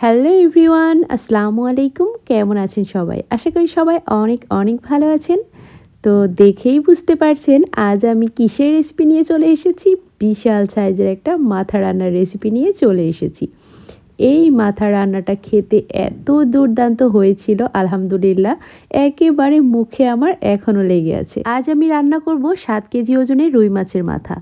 Hello everyone, আসসালামু আলাইকুম। কেমন আছেন সবাই? আশা করি সবাই অনেক অনেক ভালো আছেন। তো দেখেই বুঝতে পারছেন আজ আমি কিসের রেসিপি নিয়ে চলে এসেছি। বিশাল সাইজের একটা মাথা রান্নার রেসিপি নিয়ে চলে এসেছি। এই মাথা রান্নাটা খেতে এত দুর্দান্ত হয়েছিল, আলহামদুলিল্লাহ একেবারে মুখে আমার এখনও লেগে আছে। আজ আমি রান্না করব 7 কেজি ওজনের রুই মাছের মাথা।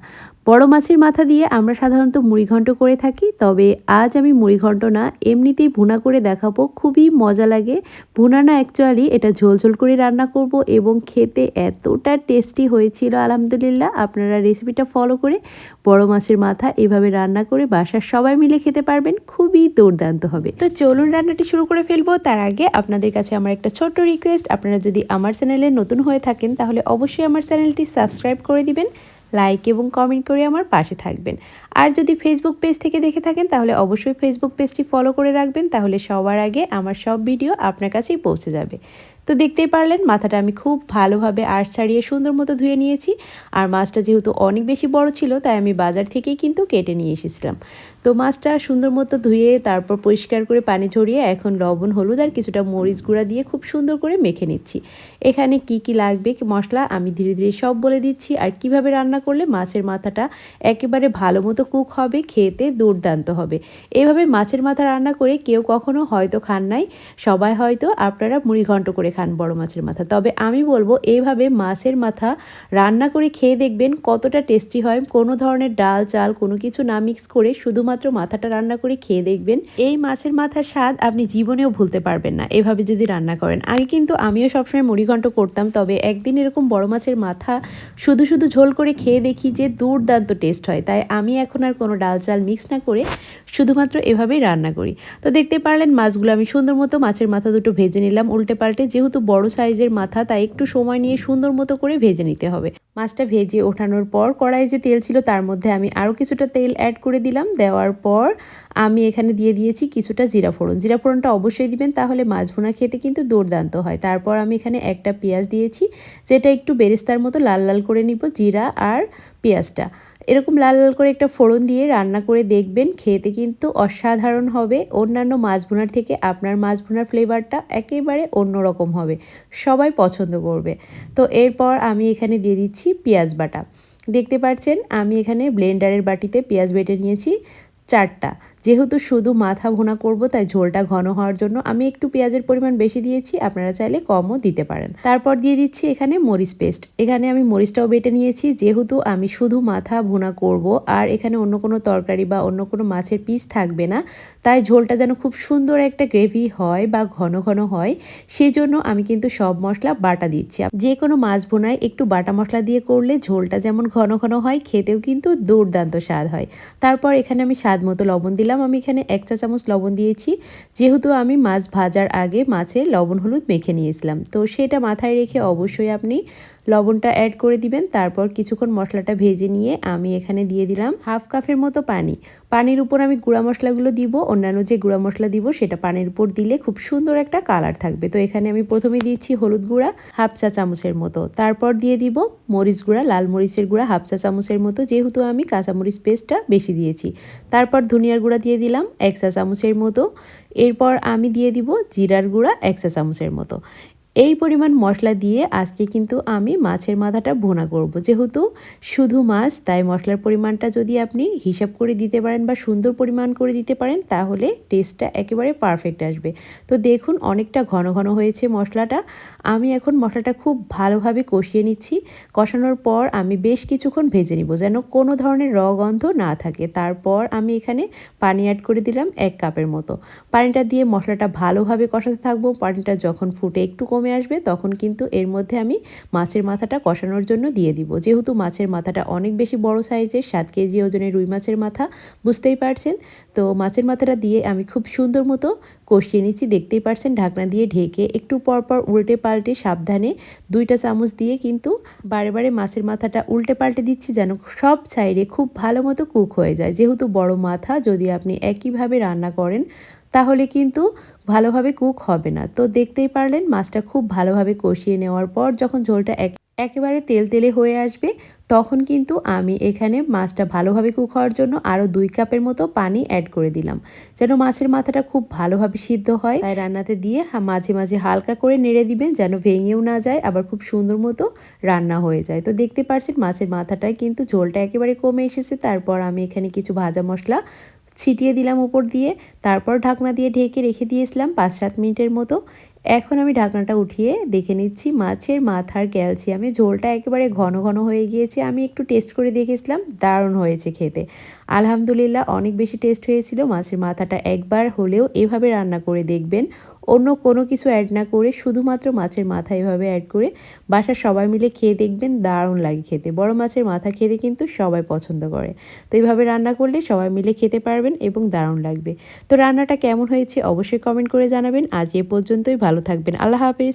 বড় মাছের মাথা দিয়ে আমরা সাধারণত মুড়িঘণ্ট করে থাকি, তবে আজ আমি মুড়িঘণ্ট না, এমনিতেই ভুনা করে দেখাবো। খুবই মজা লাগে। ভুনা না, অ্যাকচুয়ালি এটা ঝোল ঝোল করে রান্না করব এবং খেতে এতটা টেস্টি হয়েছিল আলহামদুলিল্লাহ। আপনারা রেসিপিটা ফলো করে বড় মাছের মাথা এভাবে রান্না করে বাসার সবাই মিলে খেতে পারবেন, খুবই দুর্দান্ত হবে। তো চলুন রান্নাটি শুরু করে ফেলবো। তার আগে আপনাদের কাছে আমার একটা ছোট্ট রিকোয়েস্ট, আপনারা যদি আমার চ্যানেলে নতুন হয়ে থাকেন তাহলে অবশ্যই আমার চ্যানেলটি সাবস্ক্রাইব করে দিবেন, লাইক এবং কমেন্ট করে আমার পাশে থাকবেন। আর যদি ফেসবুক পেজ থেকে দেখে থাকেন তাহলে অবশ্যই ফেসবুক পেজটি ফলো করে রাখবেন, তাহলে সবার আগে আমার সব ভিডিও আপনার কাছেই পৌঁছে যাবে। তো দেখতেই পারলেন মাথাটা আমি খুব ভালোভাবে আঁশ ছাড়িয়ে সুন্দর মতো ধুয়ে নিয়েছি। আর মাছটা যেহেতু অনেক বেশি বড় ছিল তাই আমি বাজার থেকেই কিন্তু কেটে নিয়ে এসেছিলাম। তো মাছটা সুন্দর মতো ধুয়ে তারপর পরিষ্কার করে পানি ঝরিয়ে এখন লবণ, হলুদ আর কিছুটা মরিচ গুঁড়া দিয়ে খুব সুন্দর করে মেখে নিচ্ছি। এখানে কি কি লাগবে মশলা আমি ধীরে ধীরে সব বলে দিচ্ছি, আর কিভাবে রান্না করলে মাছের মাথাটা একেবারে ভালো মতো কুক হবে, খেতে দুর্দান্ত হবে। এভাবে মাছের মাথা রান্না করে কেউ কখনো হয়তো খান নাই, সবাই হয়তো আপনারা মুড়িঘণ্ট করে খান বড় মাছের মাথা, তবে আমি বলবো এইভাবে মাছের মাথা রান্না করে খেয়ে দেখবেন কতটা টেস্টি হয়। কোনো ধরনের ডাল চাল কোনো কিছু না মিক্স করে শুধুমাত্র মাথাটা রান্না করে খেয়ে দেখবেন, এই মাছের মাথার স্বাদ আপনি জীবনেও ভুলতে পারবেন না এভাবে যদি রান্না করেন। আগে কিন্তু আমিও সবসময় মুড়িঘণ্ট করতাম, তবে একদিন এরকম বড় মাছের মাথা শুধু শুধু ঝোল করে খেয়ে দেখি যে দুর্দান্ত টেস্ট হয়, তাই আমি এখন আর কোনো ডাল চাল মিক্স না করে শুধুমাত্র এভাবেই রান্না করি। তো দেখতে পারলেন মাছগুলো আমি সুন্দর মতো মাছের মাথা দুটো ভেজে নিলাম উল্টে পাল্টে। যেহেতু বড় সাইজের মাথা তাই একটু সময় নিয়ে সুন্দর মতো করে ভেজে নিতে হবে। মাছটা ভেজে ওঠানোর পর কড়াইয়ে যে তেল ছিল তার মধ্যে আমি আরও কিছুটা তেল অ্যাড করে দিলাম। দেওয়ার পর আমি এখানে দিয়ে দিয়েছি কিছুটা জিরা ফোড়ন। জিরা ফোড়নটা অবশ্যই দিবেন, তাহলে মাছ ভুনা খেতে কিন্তু দুর্দান্ত হয়। তারপর আমি এখানে একটা পেঁয়াজ দিয়েছি, যেটা একটু বেরেস্তার মতো লাল লাল করে নিব। জিরা আর পেঁয়াজটা এরকম লাল লাল করে একটা ফোড়ন দিয়ে রান্না করে দেখবেন, খেতে কিন্তু অসাধারণ হবে। অন্যান্য মাছ ভুনার থেকে আপনার মাছ ভুনার ফ্লেভারটা একেবারে অন্যরকম হবে, সবাই পছন্দ করবে। তো এরপর আমি এখানে দিয়ে দিচ্ছি পেঁয়াজ বাটা। দেখতে পাচ্ছেন আমি এখানে ব্লেন্ডারের বাটিতে পেঁয়াজ বেটে নিয়েছি 4টা। যেহেতু শুধু মাথা ভুনা করব তাই ঝোলটা ঘন হওয়ার জন্য আমি একটু পেঁয়াজের পরিমাণ বেশি দিয়েছি, আপনারা চাইলে কমও দিতে পারেন। তারপর দিয়ে দিচ্ছি এখানে মরিচ পেস্ট। এখানে আমি মরিচটাও বেটে নিয়েছি, যেহেতু আমি শুধু মাথা ভুনা করব আর এখানে অন্য কোনো তরকারি বা অন্য কোনো মাছের পিস থাকবে না, তাই ঝোলটা যেন খুব সুন্দর একটা গ্রেভি হয় বা ঘন ঘন হয়, সেজন্য আমি কিন্তু সব মশলা বাটা দিচ্ছি। যে কোনো মাছ ভুনায় একটু বাটা মশলা দিয়ে করলে ঝোলটা যেমন ঘন ঘন হয়, খেতেও কিন্তু দুর্দান্ত স্বাদ হয়। তারপর এখানে আমি স্বাদ মতো লবণ দিলাম। আমি এখানে 1 চা চামচ লবণ দিয়েছি, যেহেতু আমি মাছ ভাজার আগে মাছে লবণ হলুদ মেখে নিয়েছিলাম, তো সেটা মাথায় রেখে অবশ্যই আপনি লবণটা অ্যাড করে দিবেন। তারপর কিছুক্ষণ মশলাটা ভেজে নিয়ে আমি এখানে দিয়ে দিলাম হাফ কাপের মতো পানি। পানির উপর আমি গুঁড়া মশলাগুলো দিব, অন্যান্য যে গুঁড়া মশলা দিব সেটা পানির উপর দিলে খুব সুন্দর একটা কালার থাকবে। তো এখানে আমি প্রথমে দিয়েছি হলুদ গুঁড়া হাফ চা চামচের মতো, তারপর দিয়ে দিব মরিচ গুঁড়া, লাল মরিচের গুঁড়া হাফ চা চামচের মতো, যেহেতু আমি কাঁচামরিচ পেস্টটা বেশি দিয়েছি। তারপর ধনিয়ার গুঁড়া দিয়ে দিলাম 1 চা চামচের মতো। এরপর আমি দিয়ে দিব জিরার গুঁড়া 1 চা চামচের মতো। এই পরিমাণ মশলা দিয়ে আজকে কিন্তু আমি মাছের মাথাটা ভুনা করব। যেহেতু শুধু মাছ তাই মশলার পরিমাণটা যদি আপনি হিসাব করে দিতে পারেন বা সুন্দর পরিমাণ করে দিতে পারেন তাহলে টেস্টটা একেবারে পারফেক্ট আসবে। তো দেখুন অনেকটা ঘন ঘন হয়েছে মশলাটা। আমি এখন মশলাটা খুব ভালোভাবে কষিয়ে নিচ্ছি। কষানোর পর আমি বেশ কিছুক্ষণ ভেজে নিব যেন কোনো ধরনের গন্ধ না থাকে। তারপর আমি এখানে পানি অ্যাড করে দিলাম 1 কাপের মতো। পানিটা দিয়ে মশলাটা ভালোভাবে কষাতে থাকবো। পানিটা যখন ফুটে একটু কমে আসবে তখন কিন্তু এর মধ্যে আমি মাছের মাথাটা কষানোর জন্য দিয়ে দিব। যেহেতু মাছের মাথাটা অনেক বেশি বড় সাইজের, 7 কেজি ওজনের রুই মাছের মাথা, বুঝতেই পারছেন। তো মাছের মাথাটা দিয়ে আমি খুব সুন্দর মতো কষিয়ে নিচ্ছি। দেখতেই পারছেন ঢাকনা দিয়ে ঢেকে একটু পরপর উল্টে পাল্টে সাবধানে 2টা চামচ দিয়ে কিন্তু বারে বারে মাছের মাথাটা উল্টে পাল্টে দিচ্ছি যেন সব সাইডে খুব ভালো মতো কুক হয়ে যায়। যেহেতু বড় মাথা যদি আপনি একইভাবে রান্না করেন তাহলে কিন্তু ভালোভাবে কুক হবে না। তো দেখতেই পারলেন মাছটা খুব ভালোভাবে কষিয়ে নেওয়ার পর যখন ঝোলটা একেবারে তেলতেলে হয়ে আসবে, তখন কিন্তু আমি এখানে মাছটা ভালোভাবে কুক হওয়ার জন্য আরও 2 কাপের মতো পানি অ্যাড করে দিলাম, যেন মাছের মাথাটা খুব ভালোভাবে সিদ্ধ হয়। তাই রান্নাতে দিয়ে মাঝে মাঝে হালকা করে নেড়ে দিবেন, যেন ভেঙেও না যায়, আবার খুব সুন্দর মতো রান্না হয়ে যায়। তো দেখতে পাচ্ছেন মাছের মাথাটায় কিন্তু ঝোলটা একেবারে কমে এসেছে। তারপর আমি এখানে কিছু ভাজা মশলা ছিটিয়ে দিলাম উপর দিয়ে, তারপর ঢাকনা দিয়ে ঢেকে রেখে দিয়েছিলাম 5-7 মিনিটের মতো। এখন আমি ঢাকনাটা উঠিয়ে দেখে নিচ্ছি মাছের মাথার ক্যালসিয়ামে ঝোলটা একেবারে ঘন ঘন হয়ে গিয়েছে। আমি একটু টেস্ট করে দেখেছিলাম, দারুণ হয়েছে খেতে। আলহামদুলিল্লাহ, অনেক বেশি টেস্ট হয়েছিল। মাছের মাথাটা একবার হলেও এভাবে রান্না করে দেখবেন, অন্য কোনো কিছু অ্যাড না করে, শুধুমাত্র মাছের মাথা এভাবে অ্যাড করে বাসার সবাই মিলে খেয়ে দেখবেন, দারুণ লাগে খেতে। বড় মাছের মাথা খেতে কিন্তু সবাই পছন্দ করে। তো এইভাবে রান্না করলে সবাই মিলে খেতে পারবেন এবং দারুণ লাগবে। তো রান্নাটা কেমন হয়েছে অবশ্যই কমেন্ট করে জানাবেন। আজ এ পর্যন্তই, ভালো থাকবেন। আল্লাহ হাফেজ।